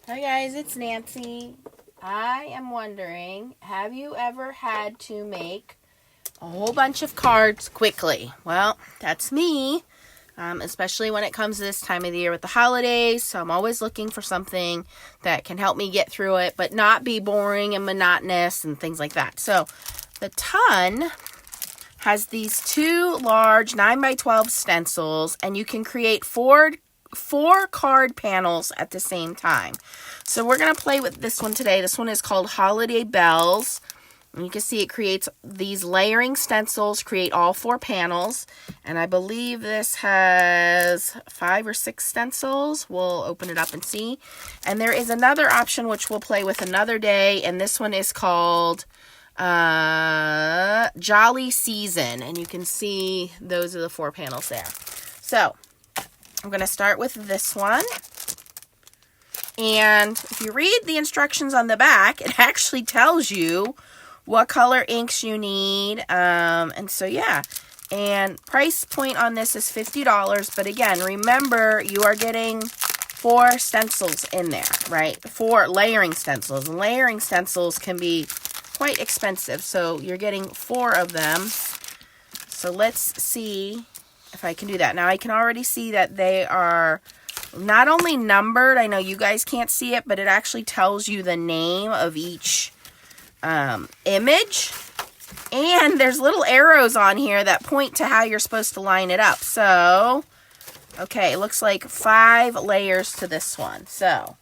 Hi guys, it's Nancy. I am wondering, have you ever had to make a whole bunch of cards quickly? Well, that's me, especially when it comes to this time of the year with the holidays. So I'm always looking for something that can help me get through it, but not be boring and monotonous and things like that. So the Ton has these two large 9x12 stencils, and you can create four card panels at the same time. So we're going to play with this one today. This one is called Holiday Bells. And you can see it creates these layering stencils, create all four panels. And I believe this has 5 or 6 stencils. We'll open it up and see. And there is another option which we'll play with another day. And this one is called Jolly Season. And you can see those are the 4 panels there. So I'm going to start with this one. And if you read the instructions on the back, it actually tells you what color inks you need. And so, yeah. And price point on this is $50. But again, remember, you are getting 4 stencils in there, right? 4 layering stencils. And layering stencils can be quite expensive. So you're getting 4 of them. So let's see if I can do that. Now, I can already see that they are not only numbered. I know you guys can't see it, but it actually tells you the name of each image. And there's little arrows on here that point to how you're supposed to line it up. So, okay, it looks like 5 layers to this one. So,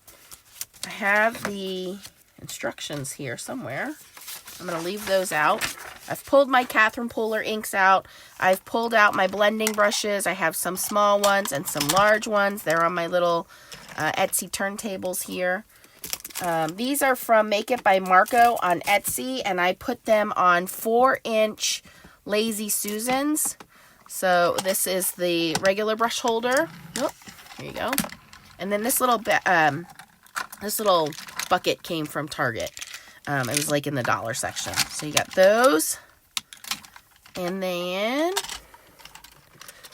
I have the instructions here somewhere. I'm going to leave those out. I've pulled my Catherine Pooler inks out. I've pulled out my blending brushes. I have some small ones and some large ones. They're on my little Etsy turntables here. These are from Make It by Marco on Etsy, and I put them on 4-inch Lazy Susans. So this is the regular brush holder. Oh, here you go. And then this little bucket came from Target. It was like in the dollar section. So you got those. And then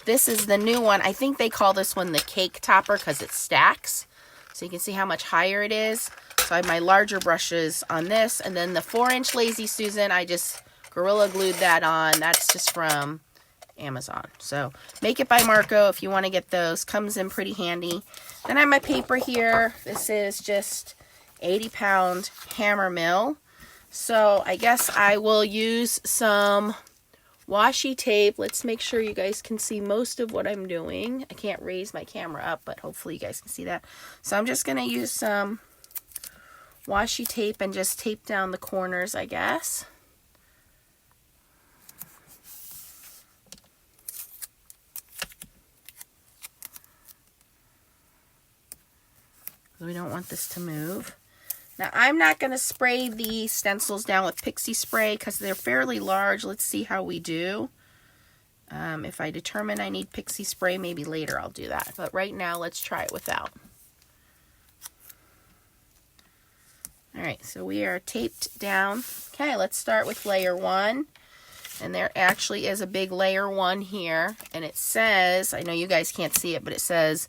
this is the new one. I think they call this one the cake topper because it stacks. So you can see how much higher it is. So I have my larger brushes on this. And then the 4-inch Lazy Susan, I just Gorilla Glued that on. That's just from Amazon. So Make It by Marco if you want to get those. Comes in pretty handy. Then I have my paper here. This is just 80-pound hammer mill. So I guess I will use some washi tape. Let's make sure you guys can see most of what I'm doing. I can't raise my camera up, but hopefully you guys can see that. So I'm just going to use some washi tape and just tape down the corners, I guess. We don't want this to move. Now, I'm not going to spray the stencils down with pixie spray because they're fairly large. Let's see how we do. If I determine I need pixie spray, maybe later I'll do that. But right now, let's try it without. All right, so we are taped down. Okay, let's start with layer 1. And there actually is a big layer 1 here. And it says, I know you guys can't see it, but it says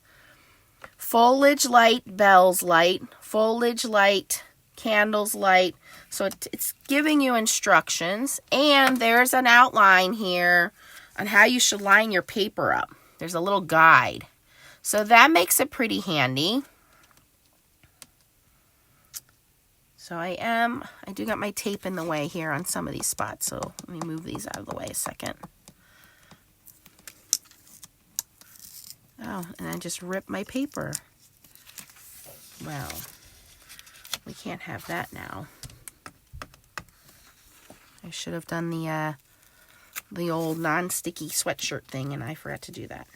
foliage light, bells light, foliage light, candles light. So it's giving you instructions, and there's an outline here on how you should line your paper up. There's a little guide. So that makes it pretty handy. So I do got my tape in the way here on some of these spots. So let me move these out of the way a second. Oh, and I just ripped my paper. Well, we can't have that now. I should have done the old non-sticky sweatshirt thing, and I forgot to do that.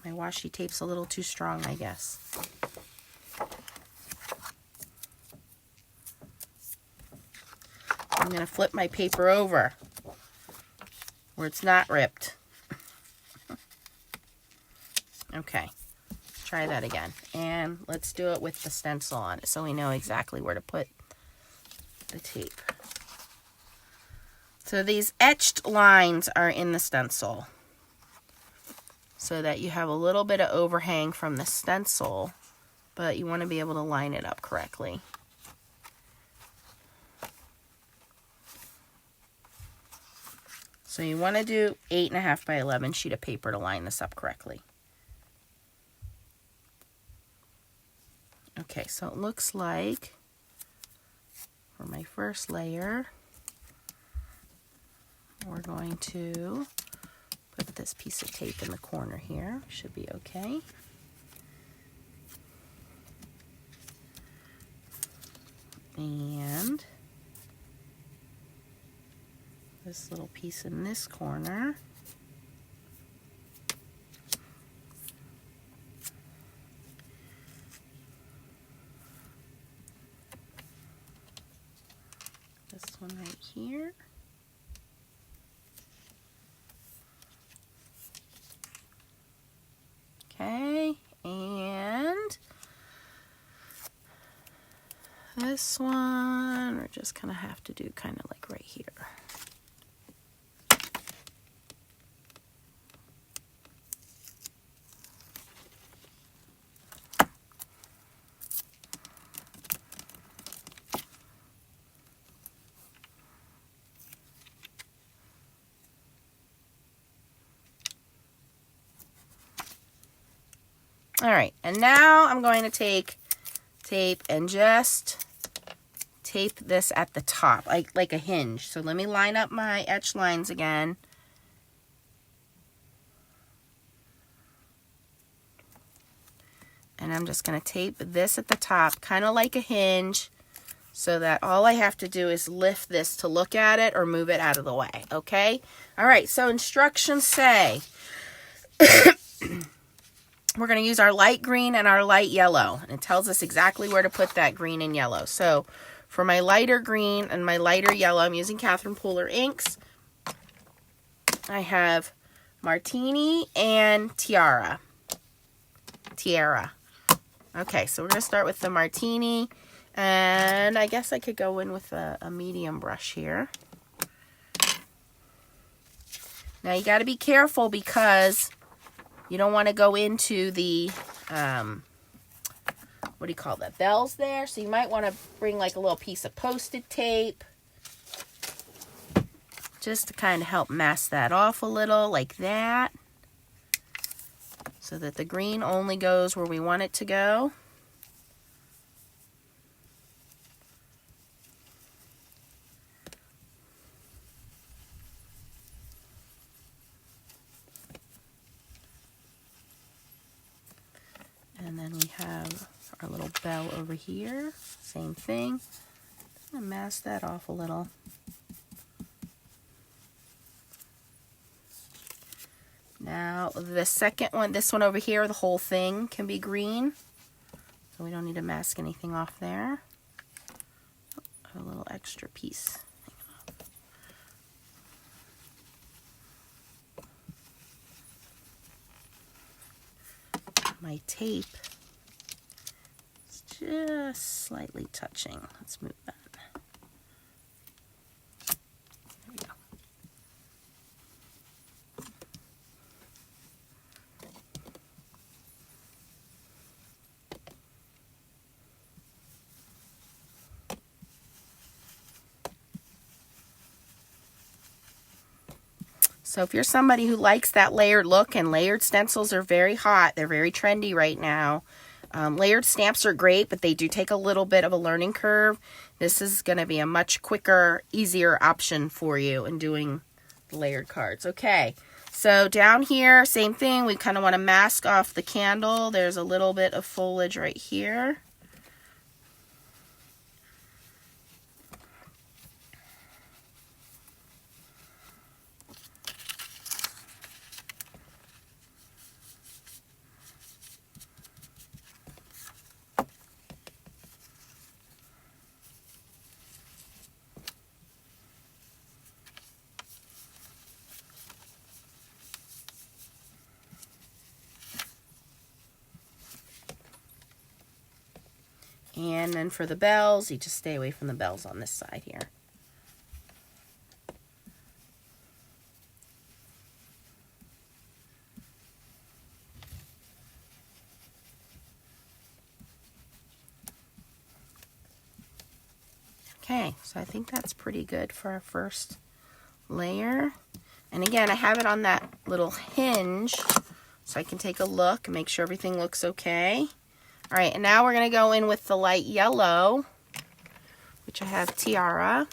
My washi tape's a little too strong, I guess. I'm going to flip my paper over where it's not ripped. Okay, try that again. And let's do it with the stencil on it so we know exactly where to put the tape. So these etched lines are in the stencil. so that you have a little bit of overhang from the stencil, but you want to be able to line it up correctly. So you want to do 8.5 by 11 sheet of paper to line this up correctly. Okay, so it looks like for my first layer, we're going to put this piece of tape in the corner here. Should be okay. And this little piece in this corner. This one right here. Okay, and this one, we're just gonna have to do kind of like right here. All right, and now I'm going to take tape and just tape this at the top, like a hinge. So let me line up my etch lines again. And I'm just going to tape this at the top, kind of like a hinge, so that all I have to do is lift this to look at it or move it out of the way, okay? All right, so instructions say we're going to use our light green and our light yellow. And it tells us exactly where to put that green and yellow. So for my lighter green and my lighter yellow, I'm using Catherine Pooler inks. I have Martini and Tiara. Okay, so we're going to start with the Martini. And I guess I could go in with a medium brush here. Now you got to be careful because you don't want to go into the, what do you call that, bells there. So you might want to bring like a little piece of Post-it tape just to kind of help mask that off a little, like that. So that the green only goes where we want it to go. And then we have our little bell over here. Same thing. I'm going to mask that off a little. Now the second one, this one over here, the whole thing can be green. So we don't need to mask anything off there. A little extra piece. My tape is just slightly touching. Let's move that. There we go. So if you're somebody who likes that layered look, and layered stencils are very hot, they're very trendy right now. Layered stamps are great, but they do take a little bit of a learning curve. This is going to be a much quicker, easier option for you in doing the layered cards. Okay, so down here, same thing. We kind of want to mask off the candle. There's a little bit of foliage right here. And then for the bells, you just stay away from the bells on this side here. Okay, so I think that's pretty good for our first layer. And again, I have it on that little hinge so I can take a look and make sure everything looks okay. All right, and now we're going to go in with the light yellow, which I have Tiara.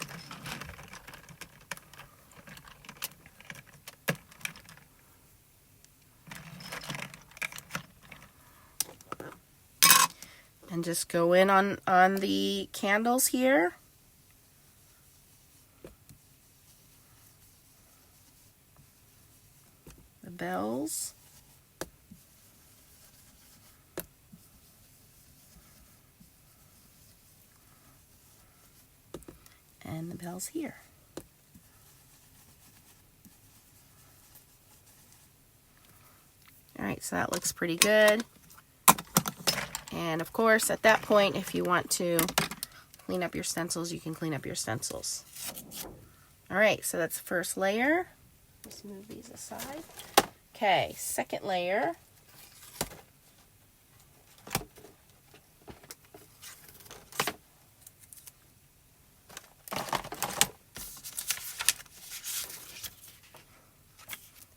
And just go in on the candles here. The bells. And the bells here. All right, so that looks pretty good. And of course, at that point, if you want to clean up your stencils, you can clean up your stencils. All right, so that's the first layer. Let's move these aside. Okay, second layer.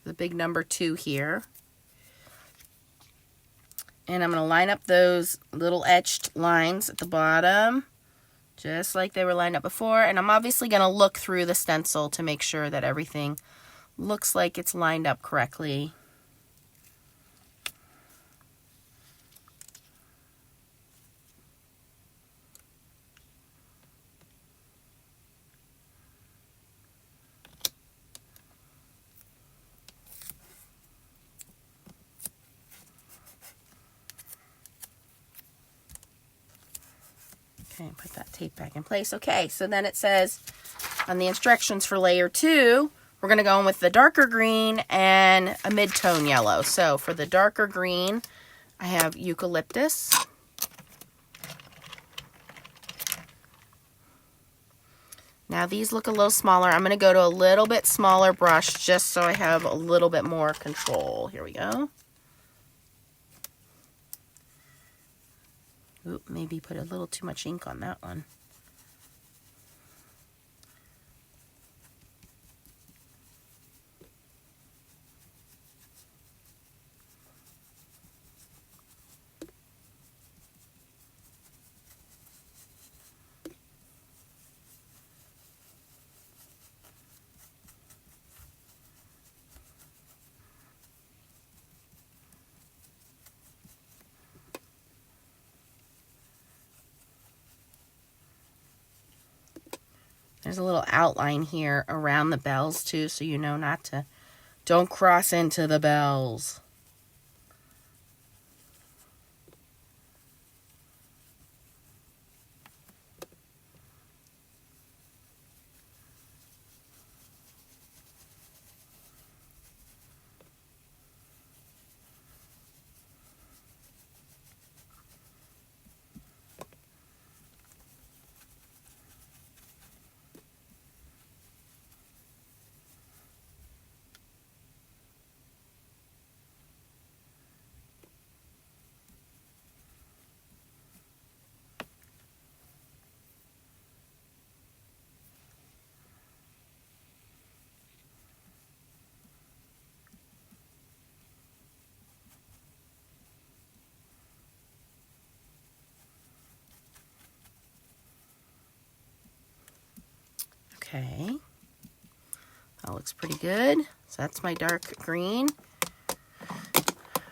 The big number 2 here. And I'm going to line up those little etched lines at the bottom, just like they were lined up before. And I'm obviously going to look through the stencil to make sure that everything looks like it's lined up correctly. Okay, put that tape back in place. Okay, so then it says on the instructions for layer 2, we're going to go in with the darker green and a mid-tone yellow. So for the darker green, I have eucalyptus. Now these look a little smaller. I'm going to go to a little bit smaller brush just so I have a little bit more control. Here we go. Oop, maybe put a little too much ink on that one. There's a little outline here around the bells too, so you know don't cross into the bells. Okay, that looks pretty good. So that's my dark green.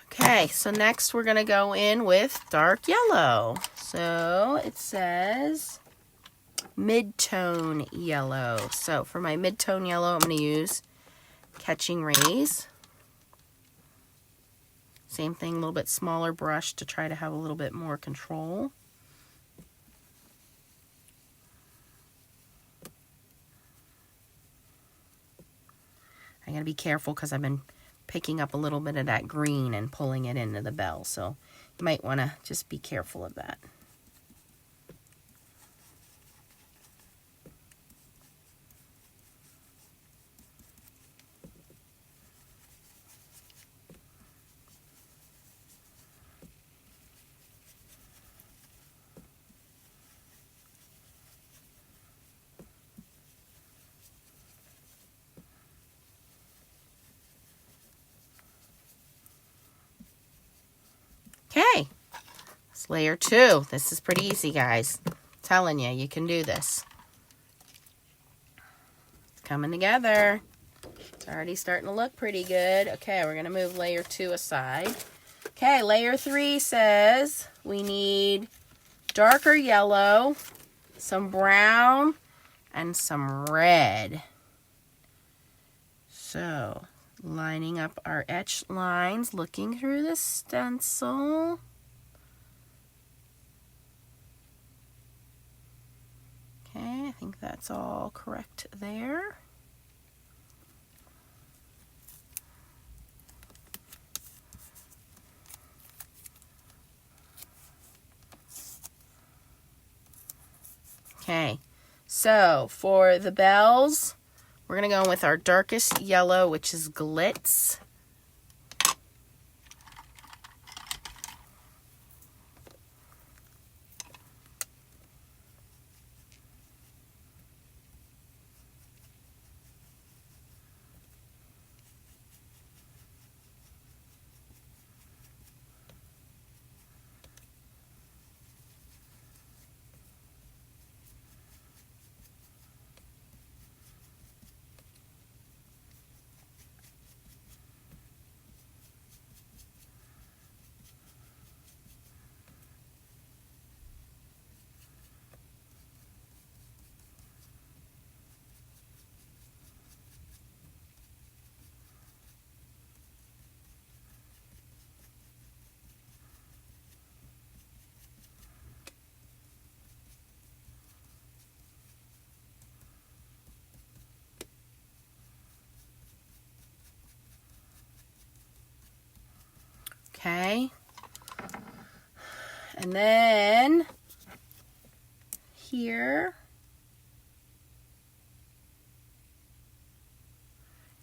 Okay, so next we're going to go in with dark yellow. So it says mid-tone yellow. So for my mid-tone yellow, I'm going to use Catching Rays. Same thing, a little bit smaller brush to try to have a little bit more control. I gotta be careful because I've been picking up a little bit of that green and pulling it into the bell, so you might want to just be careful of that. layer 2. This is pretty easy, guys. I'm telling you, you can do this. It's coming together. It's already starting to look pretty good. Okay, we're going to move layer 2 aside. Okay, layer 3 says we need darker yellow, some brown, and some red. So, lining up our etched lines, looking through the stencil. Okay, I think that's all correct there. Okay, so for the bells, we're going to go with our darkest yellow, which is Glitz. Okay, and then here,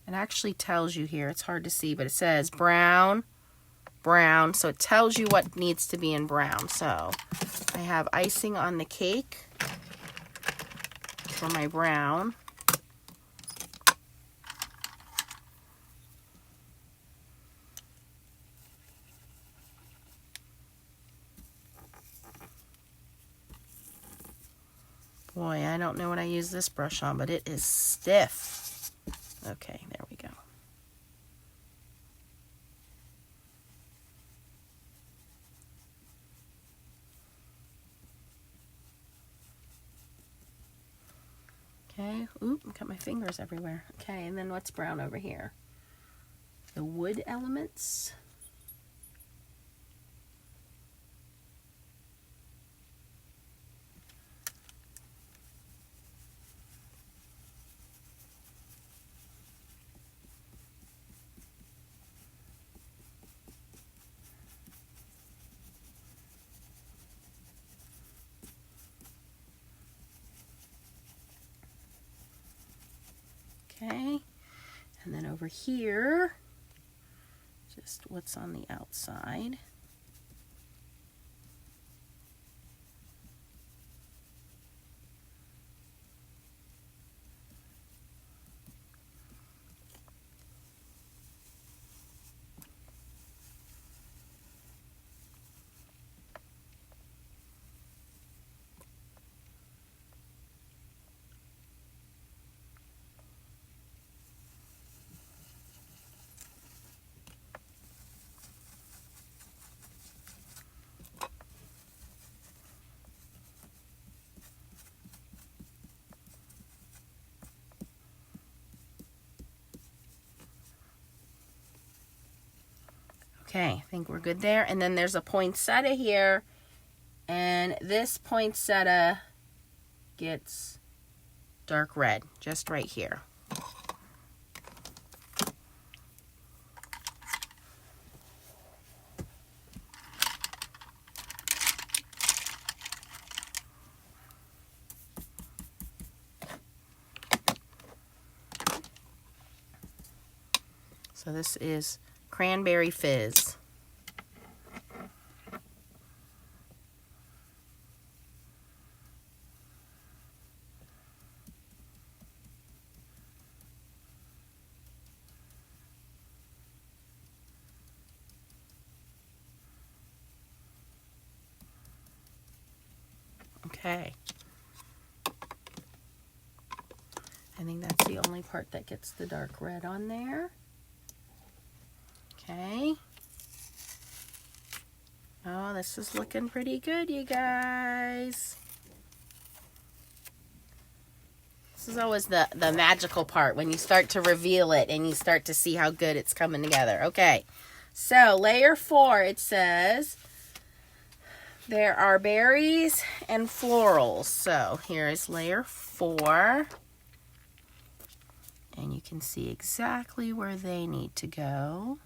it actually tells you here, it's hard to see, but it says brown, brown, so it tells you what needs to be in brown. So I have icing on the cake for my brown. Boy, I don't know what I use this brush on, but it is stiff. Okay, there we go. Okay, oop, got my fingers everywhere. Okay, and then what's brown over here? The wood elements. Okay, and then over here, just what's on the outside. Okay, I think we're good there. And then there's a poinsettia here, and this poinsettia gets dark red, just right here. So this is Cranberry Fizz. Okay. I think that's the only part that gets the dark red on there. Okay. Oh, this is looking pretty good, you guys. This is always the magical part, when you start to reveal it and you start to see how good it's coming together. Okay, so layer 4, it says there are berries and florals. So here is layer 4. And you can see exactly where they need to go.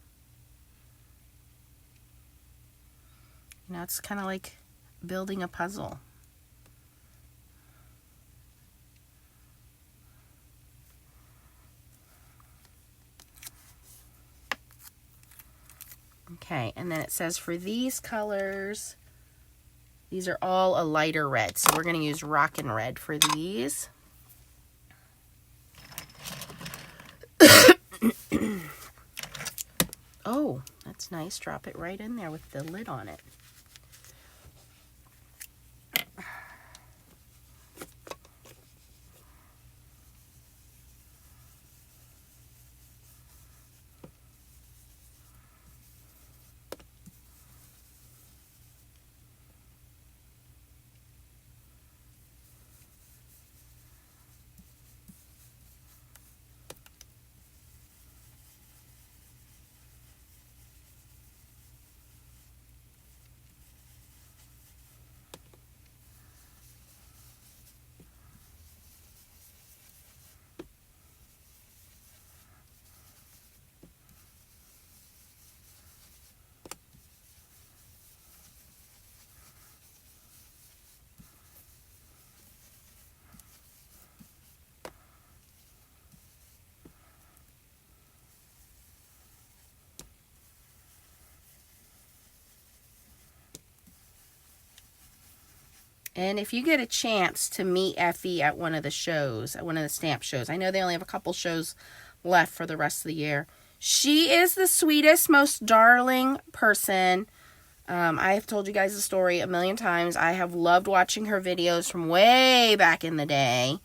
Now it's kind of like building a puzzle. Okay, and then it says for these colors, these are all a lighter red. So we're going to use Rockin' Red for these. Oh, that's nice. Drop it right in there with the lid on it. And if you get a chance to meet Effie at one of the shows, at one of the stamp shows, I know they only have a couple shows left for the rest of the year. She is the sweetest, most darling person. I have told you guys the story a million times. I have loved watching her videos from way back in the day.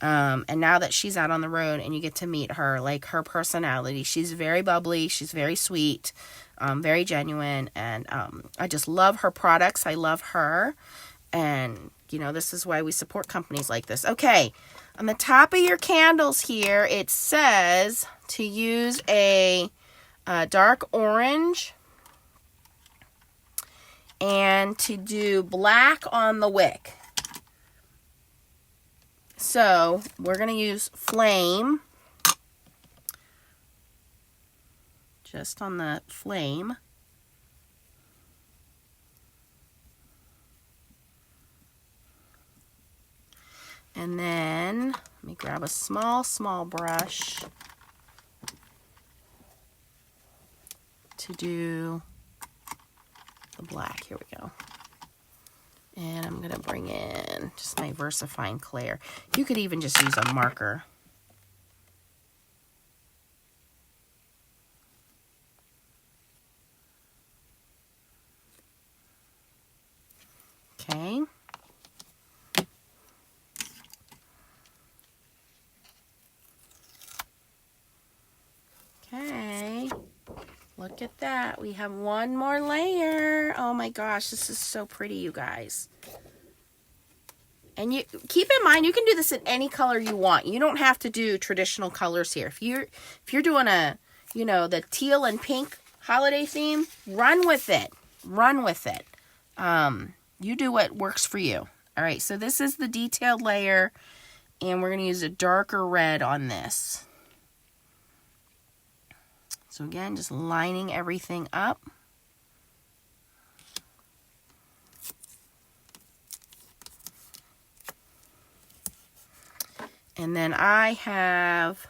And now that she's out on the road and you get to meet her, like her personality, she's very bubbly, she's very sweet, very genuine. And I just love her products. I love her. And, you know, this is why we support companies like this. Okay, on the top of your candles here, it says to use a dark orange and to do black on the wick. So, we're going to use flame, just on the flame. And then, let me grab a small brush to do the black. Here we go. And I'm going to bring in just my VersaFine Clair. You could even just use a marker. Okay. Okay, look at that. We have one more layer. Oh my gosh, this is so pretty, you guys. And you keep in mind, you can do this in any color you want. You don't have to do traditional colors here. If you're doing a, you know, the teal and pink holiday theme, run with it. Run with it. You do what works for you. All right, so this is the detailed layer, and we're going to use a darker red on this. So again, just lining everything up. And then I have,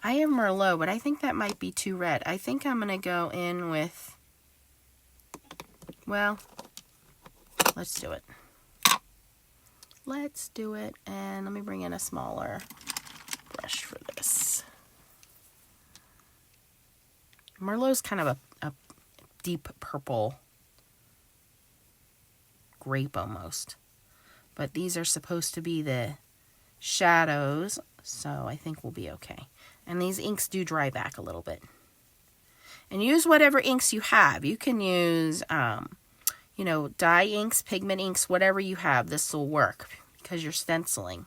I have Merlot, but I think that might be too red. I think I'm going to go in with, well, let's do it. Let's do it. And let me bring in a smaller brush for this. Merlot's kind of a deep purple. grape almost. But these are supposed to be the shadows, so I think we'll be okay. And these inks do dry back a little bit. And use whatever inks you have. You can use, you know, dye inks, pigment inks, whatever you have. This will work because you're stenciling.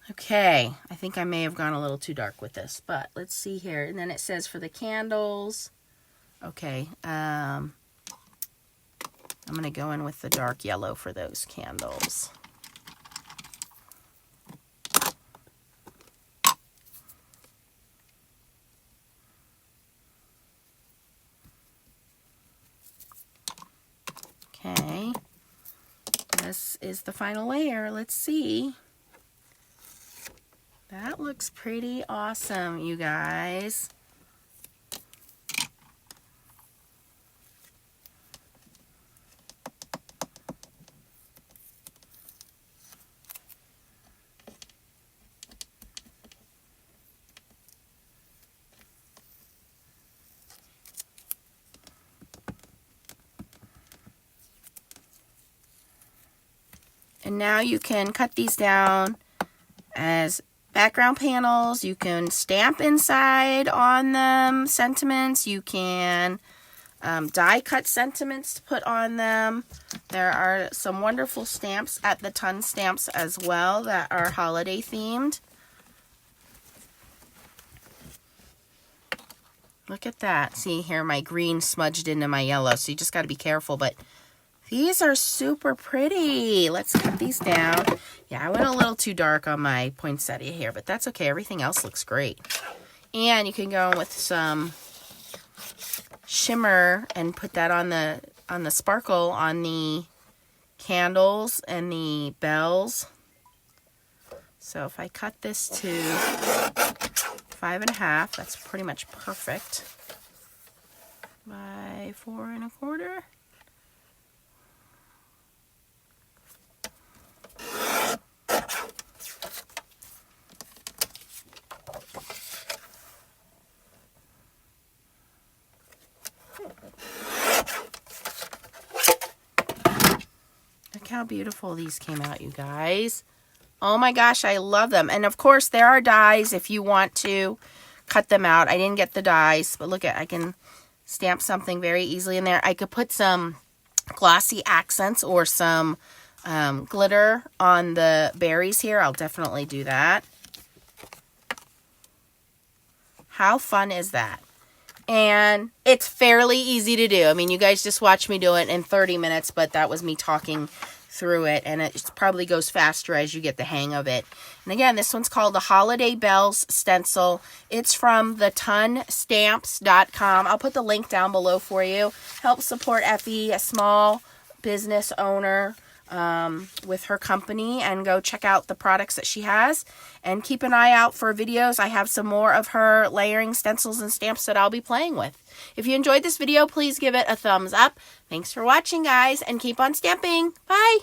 Okay, I think I may have gone a little too dark with this, but let's see here. And then it says for the candles, okay, I'm going to go in with the dark yellow for those candles. Okay, this is the final layer. Let's see. That looks pretty awesome, you guys. And now you can cut these down as background panels. You can stamp inside on them sentiments. You can die cut sentiments to put on them. There are some wonderful stamps at the Ton Stamps as well that are holiday themed. Look at that. See here, my green smudged into my yellow, so you just got to be careful, but these are super pretty. Let's cut these down. Yeah, I went a little too dark on my poinsettia here, but that's okay. Everything else looks great. And you can go in with some shimmer and put that on the sparkle on the candles and the bells. So if I cut this to 5.5, that's pretty much perfect. By 4 1/4. Look how beautiful these came out, you guys. Oh my gosh, I love them. And of course, there are dies if you want to cut them out. I didn't get the dies, but look at, I can stamp something very easily in there. I could put some glossy accents or some glitter on the berries here. I'll definitely do that. How fun is that? And it's fairly easy to do. I mean, you guys just watched me do it in 30 minutes, but that was me talking through it, and it probably goes faster as you get the hang of it. And again, this one's called the Holiday Bells Stencil. It's from the tonstamps.com. I'll put the link down below for you. Help support Effie, a small business owner, with her company, and go check out the products that she has, and keep an eye out for videos. I have some more of her layering stencils and stamps that I'll be playing with. If you enjoyed this video, please give it a thumbs up. Thanks for watching, guys, and keep on stamping. Bye!